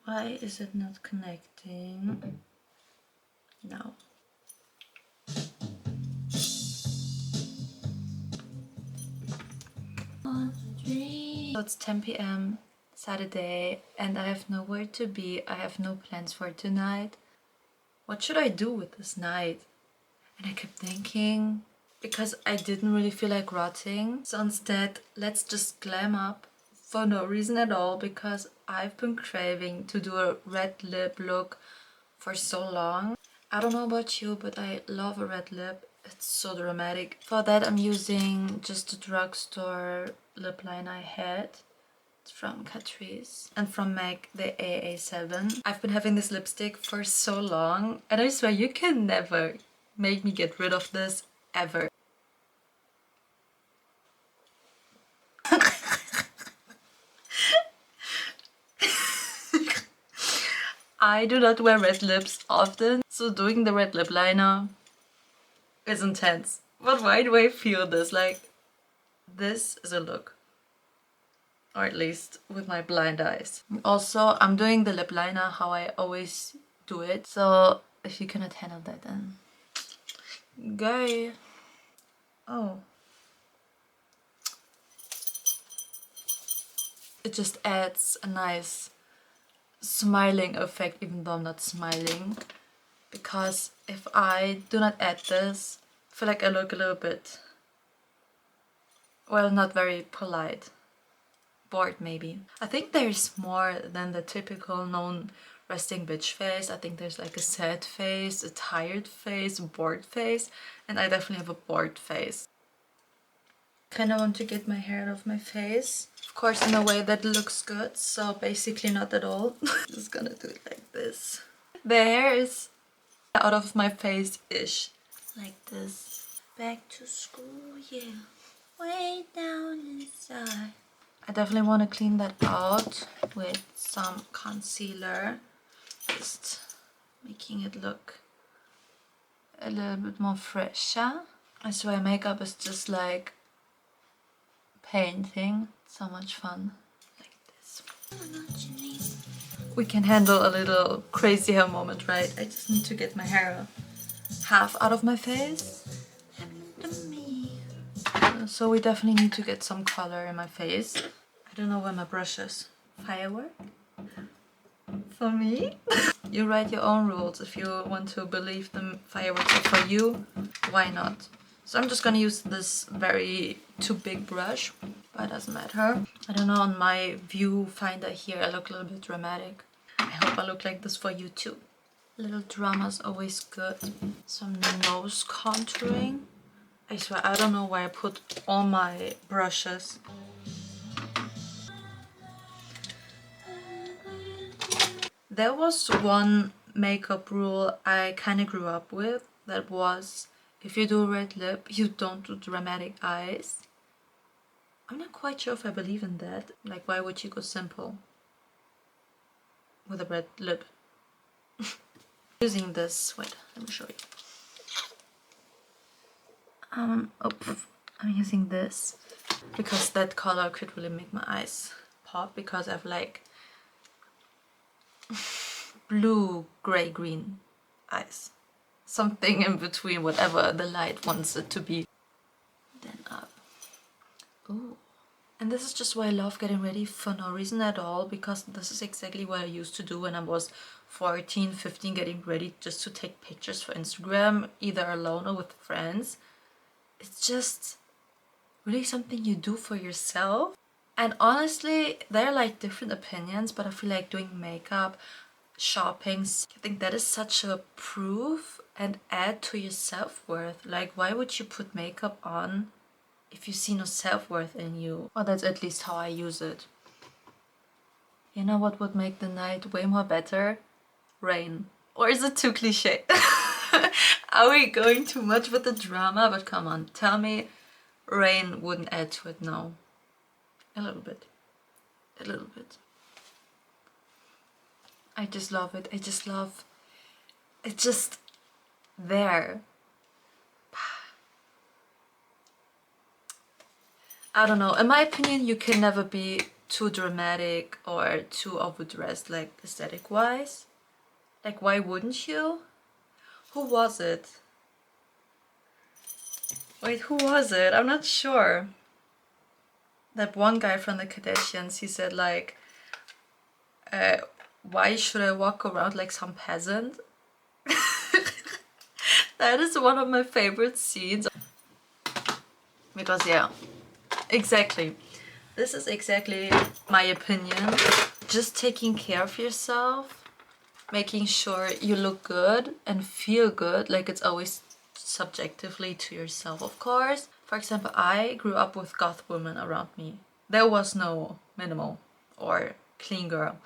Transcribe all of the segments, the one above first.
Why is it not connecting? No. So it's 10 p.m. Saturday and I have nowhere to be. I have no plans for tonight. What should I do with this night? And I kept thinking, because I didn't really feel like rotting. So instead, let's just glam up for no reason at all, because I've been craving to do a red lip look for so long. I don't know about you, but I love a red lip. It's so dramatic. For that, I'm using just the drugstore lip line I had. It's from Catrice and from MAC, the AA7. I've been having this lipstick for so long and I swear you can never make me get rid of this, ever. I do not wear red lips often, so doing the red lip liner is intense. But why do I feel this? Like, this is a look. Or at least with my blind eyes. Also, I'm doing the lip liner how I always do it. So if you cannot handle that, then go. Oh. It just adds a nice smiling effect, even though I'm not smiling. Because if I do not add this, I feel like I look a little bit, well, not very polite. Bored maybe. I think there's more than the typical known resting bitch face. I think there's like a sad face, a tired face, a bored face, and I definitely have a bored face. Kind of want to get my hair out of my face. Of course in a way that looks good, so basically not at all. Just gonna do it like this. The hair is out of my face-ish. Like this. Back to school, yeah. Way down inside. I definitely want to clean that out with some concealer, just making it look a little bit more fresher. I swear makeup is just like painting, so much fun. Like this. We can handle a little crazy hair moment, right? I just need to get my hair half out of my face. So we definitely need to get some color in my face. I don't know where my brush is. Firework? For me? You write your own rules. If you want to believe the fireworks are for you, why not? So I'm just gonna use this very too big brush, but it doesn't matter. I don't know, on my viewfinder here I look a little bit dramatic. I hope I look like this for you too. A little drama is always good. Some nose contouring. I swear, I don't know why I put all my brushes. There was one makeup rule I kind of grew up with, that was, if you do a red lip, you don't do dramatic eyes. I'm not quite sure if I believe in that. Like, why would you go simple with a red lip? Using this, wait, let me show you. I'm using this because that color could really make my eyes pop, because I have like blue, gray, green eyes. Something in between, whatever the light wants it to be. Then up. Ooh. And this is just why I love getting ready for no reason at all, because this is exactly what I used to do when I was 14, 15, getting ready just to take pictures for Instagram, either alone or with friends. It's just really something you do for yourself. And honestly, there are like different opinions, but I feel like doing makeup, shopping, I think that is such a proof and add to your self-worth. Like, why would you put makeup on if you see no self-worth in you? Or that's at least how I use it. You know what would make the night way more better? Rain. Or is it too cliche? Are we going too much with the drama? But come on, tell me rain wouldn't add to it. No. A little bit. A little bit. I just love it. I just love... It's just there. I don't know. In my opinion, you can never be too dramatic or too overdressed, like aesthetic wise. Like, why wouldn't you? Who was it? Wait, who was it? I'm not sure. That one guy from the Kardashians, he said like, why should I walk around like some peasant? That is one of my favorite scenes. Because yeah, exactly. This is exactly my opinion. Just taking care of yourself, making sure you look good and feel good, like it's always subjectively to yourself, of course. For example, I grew up with goth women around me. There was no minimal or clean girl.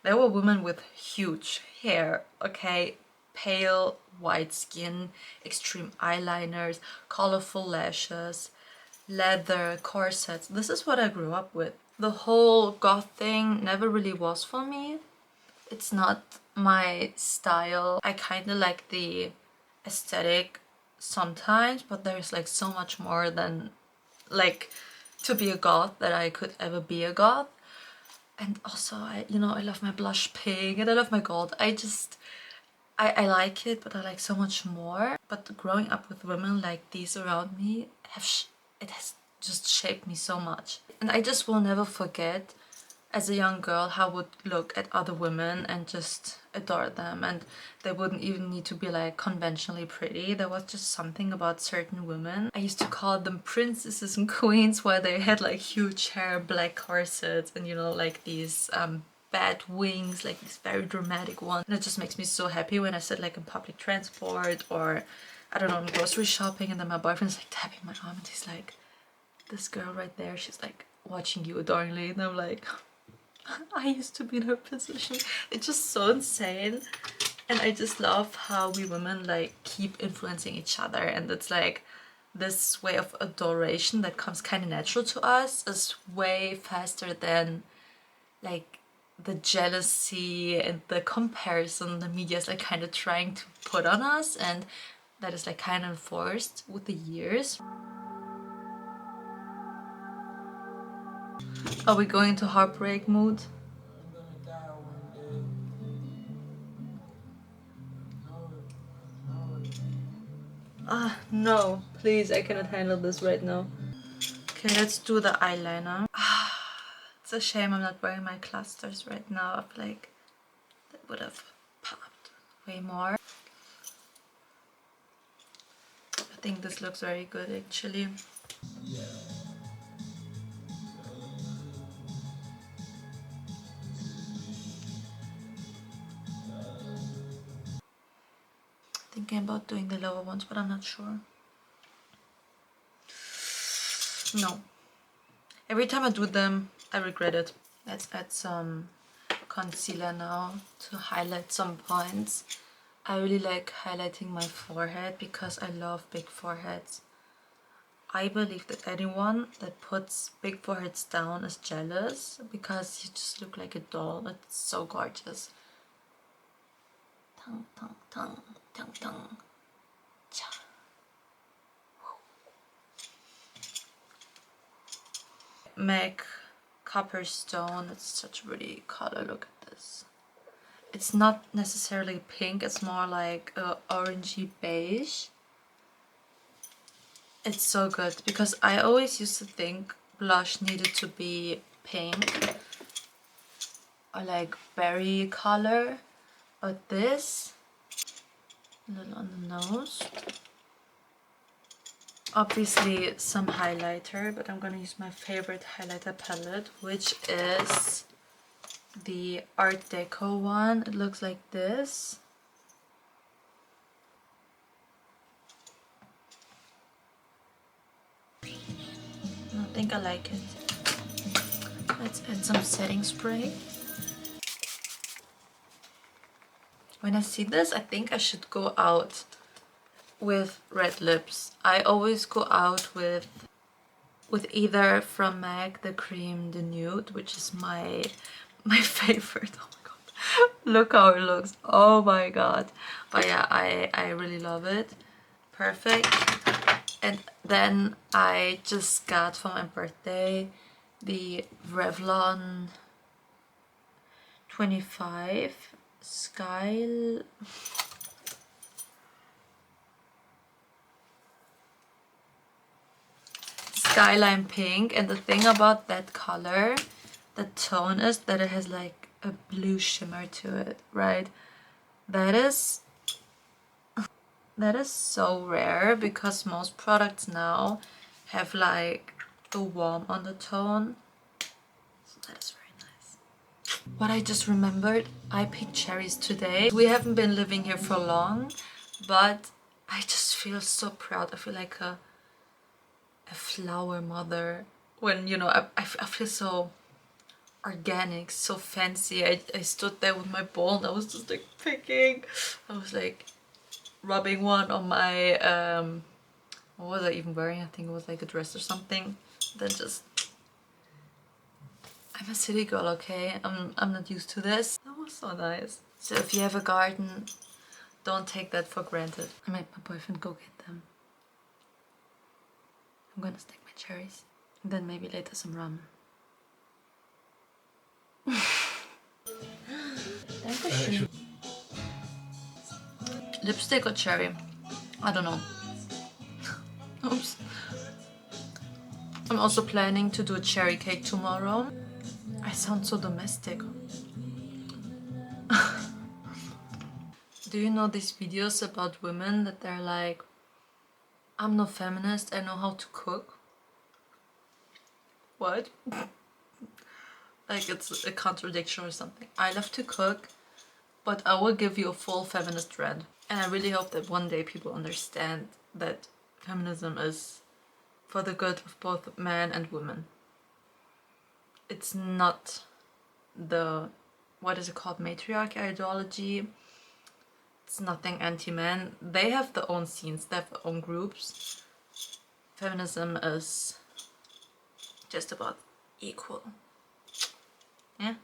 There were women with huge hair, okay, pale white skin, extreme eyeliners, colorful lashes, leather, corsets. This is what I grew up with. The whole goth thing never really was for me. It's not my style. I kind of like the aesthetic sometimes, but there's like so much more than like to be a goth that I could ever be a goth. And also I love my blush pink and I love my gold. I like it, but I like so much more. But growing up with women like these around me it has just shaped me so much. And I just will never forget as a young girl how I would look at other women and just adore them, and they wouldn't even need to be like conventionally pretty. There was just something about certain women. I used to call them princesses and queens, where they had like huge hair, black corsets, and like these bad wings, like these very dramatic ones. And it just makes me so happy when I sit like in public transport or I don't know, in grocery shopping, and then my boyfriend's like tapping my arm and he's like, this girl right there, she's like watching you adoringly, and I'm like, I used to be in her position. It's just so insane. And I just love how we women like keep influencing each other, and it's like this way of adoration that comes kind of natural to us is way faster than like the jealousy and the comparison the media is like kind of trying to put on us, and that is like kind of enforced with the years. Are we going into heartbreak mood? Ah, no, please, I cannot handle this right now. Okay, let's do the eyeliner. It's a shame I'm not wearing my clusters right now. I feel like that would have popped way more. I think this looks very good actually. Thinking about doing the lower ones, but I'm not sure. No. Every time I do them, I regret it. Let's add some concealer now to highlight some points. I really like highlighting my forehead because I love big foreheads. I believe that anyone that puts big foreheads down is jealous because you just look like a doll. It's so gorgeous. Tongue, tongue, tongue, tongue, tongue. Cha. MAC Copperstone. It's such a pretty color. Look at this. It's not necessarily pink. It's more like a orangey beige. It's so good because I always used to think blush needed to be pink or like berry color, but this, a little on the nose. Obviously some highlighter, but I'm gonna use my favorite highlighter palette, which is the Art Deco one. It looks like this. I think I like it. Let's add some setting spray. When I see this, I think I should go out with red lips. I always go out with either from MAC the cream, the nude, which is my favorite. Oh my god, look how it looks. Oh my god. But yeah, I really love it. Perfect. And then I just got for my birthday the Revlon 25 Skyline Pink. And the thing about that color, the tone, is that it has like a blue shimmer to it, right? That is so rare, because most products now have like a warm undertone. So that is very nice. What I just remembered, I picked cherries today. We haven't been living here for long, but I just feel so proud. I feel like a flower mother when, you know, I feel so organic, so fancy. I stood there with my bowl and I was just like picking. I was like rubbing one on my what was I even wearing? I think it was like a dress or something. Then just, I'm a city girl, okay? I'm not used to this. That was so nice. So if you have a garden, don't take that for granted. I made my boyfriend go get them. I'm gonna stack my cherries. And then maybe later some rum. Dankeschön. Lipstick or cherry? I don't know. Oops. I'm also planning to do a cherry cake tomorrow. I sound so domestic. Do you know these videos about women that they're like, I'm no feminist, I know how to cook? What? Like it's a contradiction or something. I love to cook, but I will give you a full feminist rant. And I really hope that one day people understand that feminism is for the good of both men and women. It's not the, what is it called, matriarchy ideology. It's nothing anti-men. They have their own scenes, they have their own groups. Feminism is just about equal. Yeah.